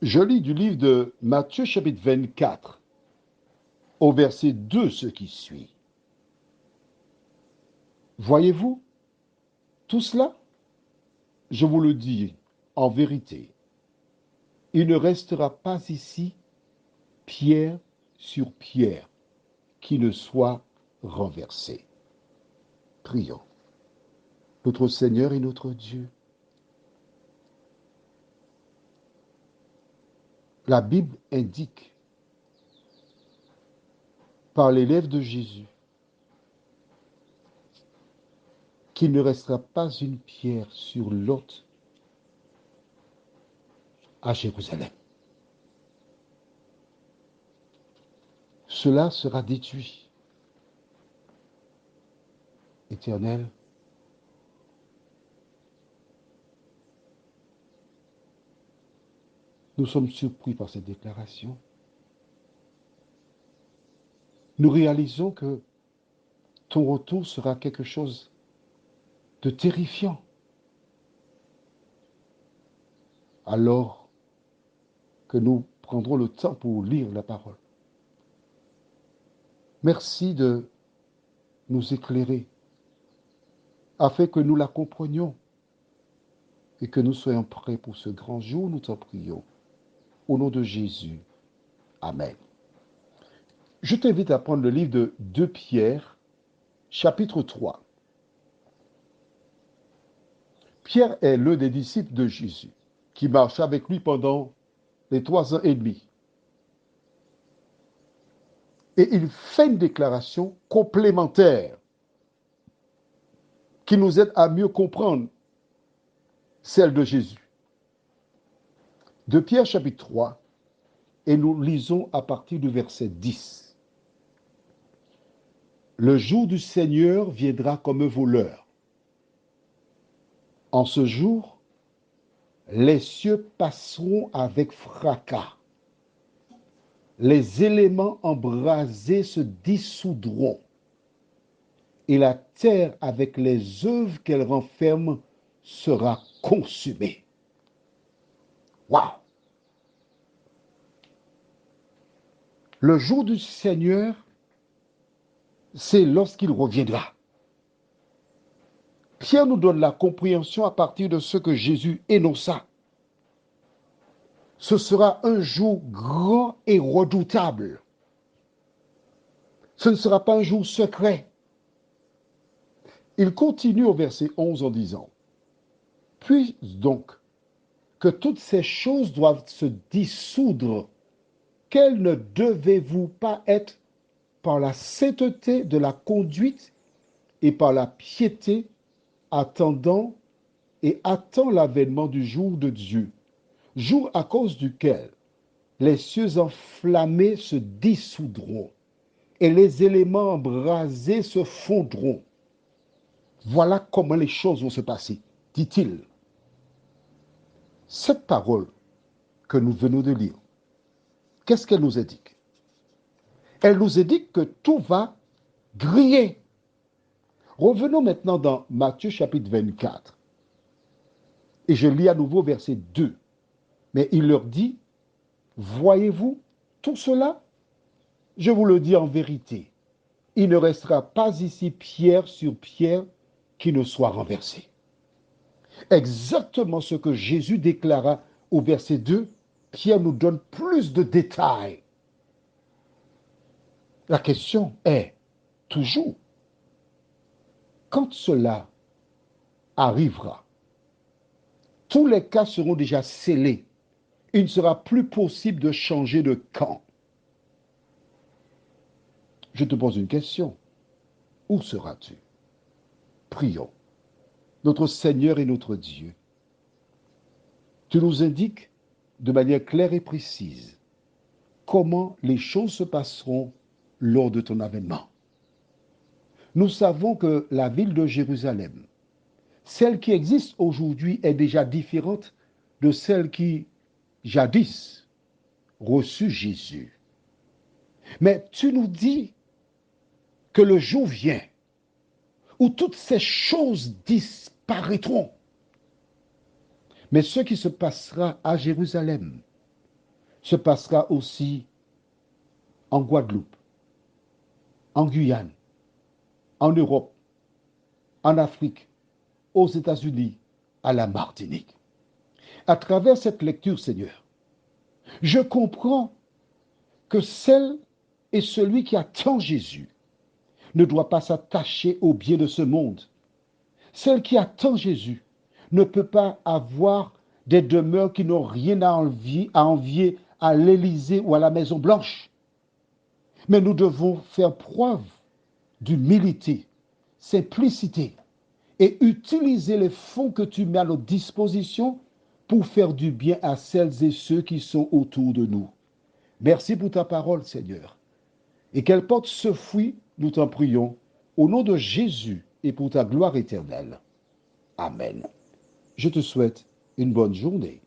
Je lis du livre de Matthieu chapitre 24 au verset 2 ce qui suit. Voyez-vous tout cela? Je vous le dis en vérité, il ne restera pas ici pierre sur pierre qui ne soit renversé. Prions. Notre Seigneur et notre Dieu, la Bible indique par les lèvres de Jésus qu'il ne restera pas une pierre sur l'autre à Jérusalem. Cela sera détruit. Éternel, nous sommes surpris par cette déclaration. Nous réalisons que ton retour sera quelque chose de terrifiant. Alors que nous prendrons le temps pour lire la parole. Merci de nous éclairer afin que nous la comprenions et que nous soyons prêts pour ce grand jour, nous t'en prions. Au nom de Jésus. Amen. Je t'invite à prendre le livre de 2 Pierre, chapitre 3. Pierre est l'un des disciples de Jésus, qui marcha avec lui pendant les 3 ans et demi. Et il fait une déclaration complémentaire qui nous aide à mieux comprendre celle de Jésus. De Pierre chapitre 3, et nous lisons à partir du verset 10. Le jour du Seigneur viendra comme un voleur. En ce jour, les cieux passeront avec fracas. Les éléments embrasés se dissoudront. Et la terre, avec les œuvres qu'elle renferme, sera consumée. Waouh! Le jour du Seigneur, c'est lorsqu'il reviendra. Pierre nous donne la compréhension à partir de ce que Jésus énonça. Ce sera un jour grand et redoutable. Ce ne sera pas un jour secret. Il continue au verset 11 en disant, « Puis donc que toutes ces choses doivent se dissoudre, quelles ne devez-vous pas être par la sainteté de la conduite et par la piété, attend l'avènement du jour de Dieu, jour à cause duquel les cieux enflammés se dissoudront et les éléments embrasés se fondront. Voilà comment les choses vont se passer, dit-il. » Cette parole que nous venons de lire, qu'est-ce qu'elle nous indique? Elle nous indique que tout va griller. Revenons maintenant dans Matthieu chapitre 24. Et je lis à nouveau verset 2. Mais il leur dit, « Voyez-vous tout cela? Je vous le dis en vérité, il ne restera pas ici pierre sur pierre qui ne soit renversée. » Exactement ce que Jésus déclara au verset 2, Pierre nous donne plus de détails. La question est toujours, quand cela arrivera, tous les cas seront déjà scellés. Il ne sera plus possible de changer de camp. Je te pose une question. Où seras-tu? Prions. Notre Seigneur et notre Dieu, tu nous indiques de manière claire et précise comment les choses se passeront lors de ton avènement. Nous savons que la ville de Jérusalem, celle qui existe aujourd'hui, est déjà différente de celle qui, jadis, reçut Jésus. Mais tu nous dis que le jour vient où toutes ces choses disparaîtront. Mais ce qui se passera à Jérusalem se passera aussi en Guadeloupe, en Guyane, en Europe, en Afrique, aux États-Unis, à la Martinique. À travers cette lecture, Seigneur, je comprends que celle et celui qui attend Jésus ne doit pas s'attacher aux biens de ce monde. Celle qui attend Jésus ne peut pas avoir des demeures qui n'ont rien à envier à l'Élysée ou à la Maison Blanche. Mais nous devons faire preuve d'humilité, simplicité et utiliser les fonds que tu mets à notre disposition pour faire du bien à celles et ceux qui sont autour de nous. Merci pour ta parole, Seigneur. Et qu'elle porte ce fruit, nous t'en prions, au nom de Jésus et pour ta gloire éternelle. Amen. Je te souhaite une bonne journée.